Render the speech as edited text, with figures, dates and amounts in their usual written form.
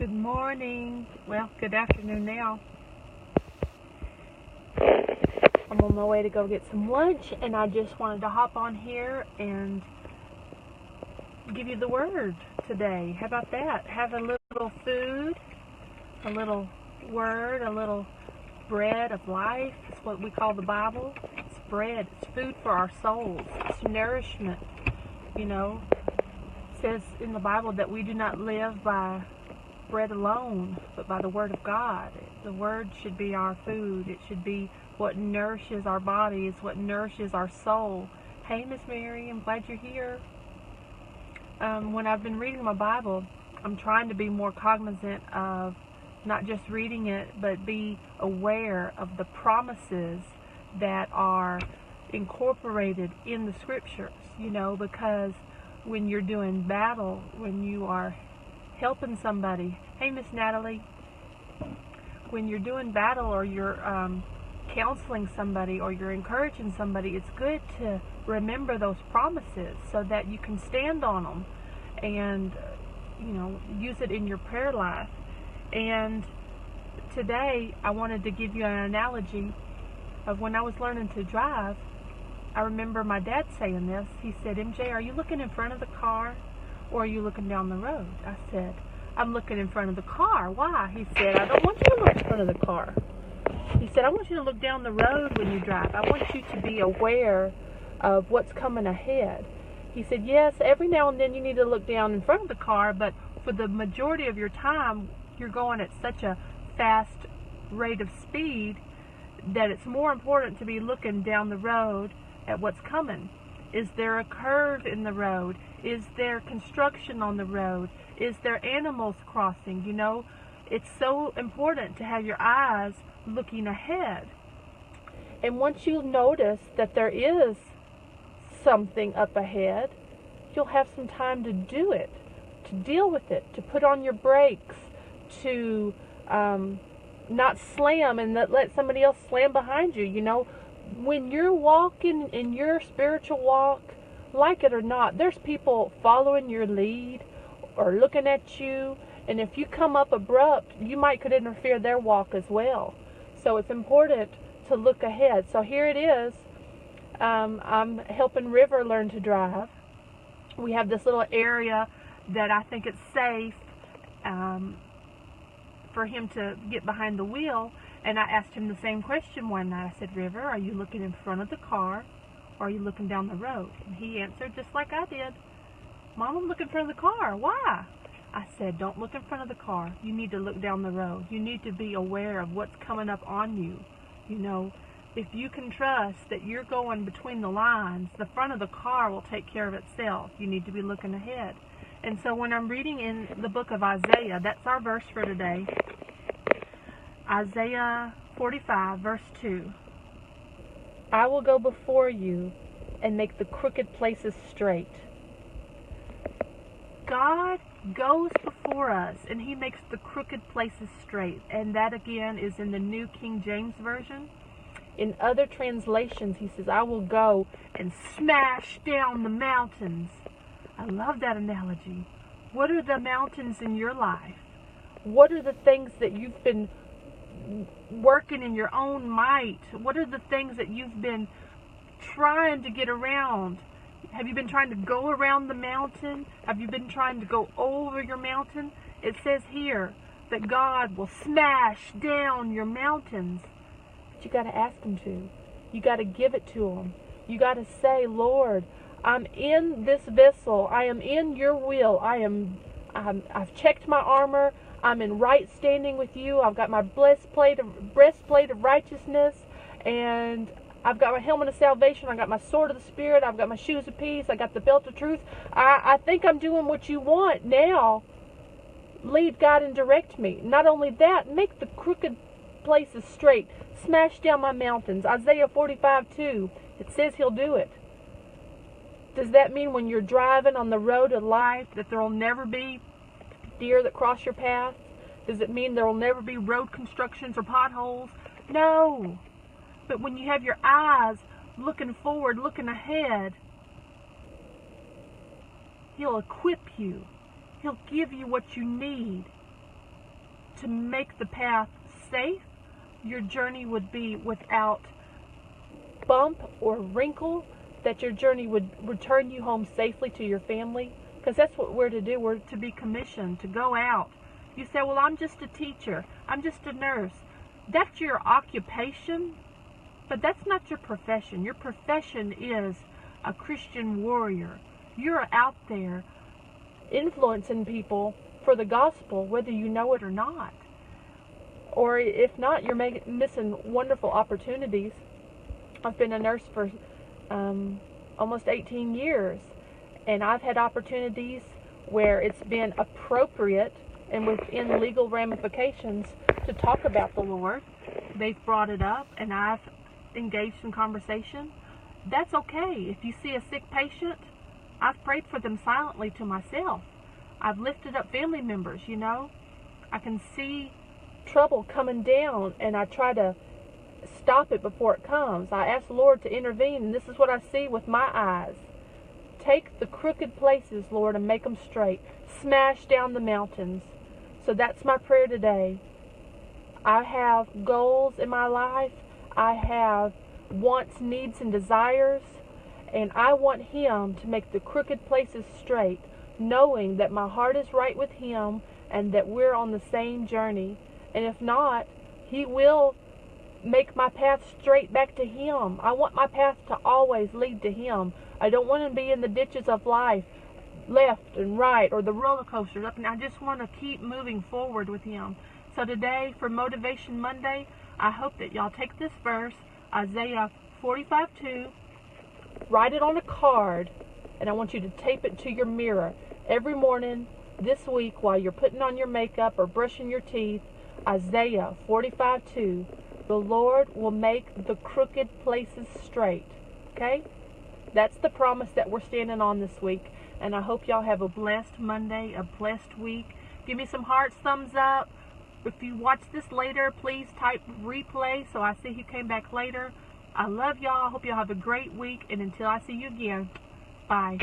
Good morning. Well, good afternoon now. I'm on my way to go get some lunch, and I just wanted to hop on here and give you the word today. How about that? Have a little food, a little word, a little bread of life. It's what we call the Bible. It's bread. It's food for our souls. It's nourishment. You know, it says in the Bible that we do not live by bread alone, but by the Word of God. The Word should be our food. It should be what nourishes our body. It's what nourishes our soul. Hey, Miss Mary, I'm glad you're here. When I've been reading my Bible, I'm trying to be more cognizant of not just reading it, but be aware of the promises that are incorporated in the Scriptures, because when you're doing battle, when you are helping somebody. Hey, Miss Natalie. When you're doing battle or you're counseling somebody or you're encouraging somebody, it's good to remember those promises so that you can stand on them and, use it in your prayer life. And today I wanted to give you an analogy of when I was learning to drive. I remember my dad saying this. He said, MJ, are you looking in front of the car or are you looking down the road? I said, I'm looking in front of the car. Why? He said, I don't want you to look in front of the car. He said, I want you to look down the road when you drive. I want you to be aware of what's coming ahead. He said, yes, every now and then you need to look down in front of the car, but for the majority of your time, you're going at such a fast rate of speed that it's more important to be looking down the road at what's coming. Is there a curve in the road? Is there construction on the road? Is there animals crossing? It's so important to have your eyes looking ahead. And once you notice that there is something up ahead, you'll have some time to do it, to deal with it, to put on your brakes, to not slam and let somebody else slam behind you. When you're walking in your spiritual walk, like it or not, there's people following your lead or looking at you, and if you come up abrupt, you could interfere their walk as well. So it's important to look ahead. So here it is. I'm helping River learn to drive. We have this little area that I think it's safe for him to get behind the wheel. And I asked him the same question one night. I said, River, are you looking in front of the car or are you looking down the road? And he answered just like I did. Mom, I'm looking in front of the car. Why? I said, don't look in front of the car. You need to look down the road. You need to be aware of what's coming up on you. If you can trust that you're going between the lines, the front of the car will take care of itself. You need to be looking ahead. And so when I'm reading in the book of Isaiah, that's our verse for today. Isaiah 45, verse 2. I will go before you and make the crooked places straight. God goes before us and He makes the crooked places straight. And that again is in the New King James Version. In other translations, He says, I will go and smash down the mountains. I love that analogy. What are the mountains in your life? What are the things that you've been working in your own might? What are the things that you've been trying to get around? Have you been trying to go around the mountain? Have you been trying to go over your mountain? It says here that God will smash down your mountains. But you got to ask Him to. You got to give it to Him. You got to say, Lord, I'm in this vessel. I am in your will. I've checked my armor. I'm in right standing with you. I've got my breastplate of righteousness, and I've got my helmet of salvation. I've got my sword of the Spirit. I've got my shoes of peace. I got the belt of truth. I think I'm doing what you want now. Lead, guide, and direct me. Not only that, make the crooked places straight. Smash down my mountains. Isaiah 45:2. It says He'll do it. Does that mean when you're driving on the road of life that there will never be deer that cross your path? Does it mean there will never be road constructions or potholes? No. But when you have your eyes looking forward, looking ahead, He'll equip you. He'll give you what you need. to make the path safe, your journey would be without bump or wrinkle, that your journey would return you home safely to your family, because that's what we're to do. We're to be commissioned to go out. You say, well, I'm just a teacher, I'm just a nurse. That's your occupation, but that's not your profession. Your profession is a Christian warrior. You're out there influencing people for the gospel, whether you know it or not. Or if not, you're missing wonderful opportunities. I've been a nurse for almost 18 years, and I've had opportunities where it's been appropriate and within legal ramifications to talk about the Lord. They've brought it up, and I've engaged in conversation. That's okay. If you see a sick patient, I've prayed for them silently to myself. I've lifted up family members, you know. I can see trouble coming down, and I try to stop it before it comes. I ask the Lord to intervene, and this is what I see with my eyes. Take the crooked places, Lord, and make them straight. Smash down the mountains. So that's my prayer today. I have goals in my life. I have wants, needs, and desires, and I want Him to make the crooked places straight, knowing that my heart is right with Him and that we're on the same journey. And if not, He will make my path straight back to Him. I want my path to always lead to Him. I don't want to be in the ditches of life, left and right, or the roller coasters up and down. I just want to keep moving forward with Him. So today, for Motivation Monday, I hope that y'all take this verse, Isaiah 45:2, write it on a card, and I want you to tape it to your mirror every morning this week while you're putting on your makeup or brushing your teeth. Isaiah 45:2. The Lord will make the crooked places straight. Okay? That's the promise that we're standing on this week. And I hope y'all have a blessed Monday, a blessed week. Give me some hearts, thumbs up. If you watch this later, please type replay so I see who came back later. I love y'all. Hope y'all have a great week. And until I see you again, bye.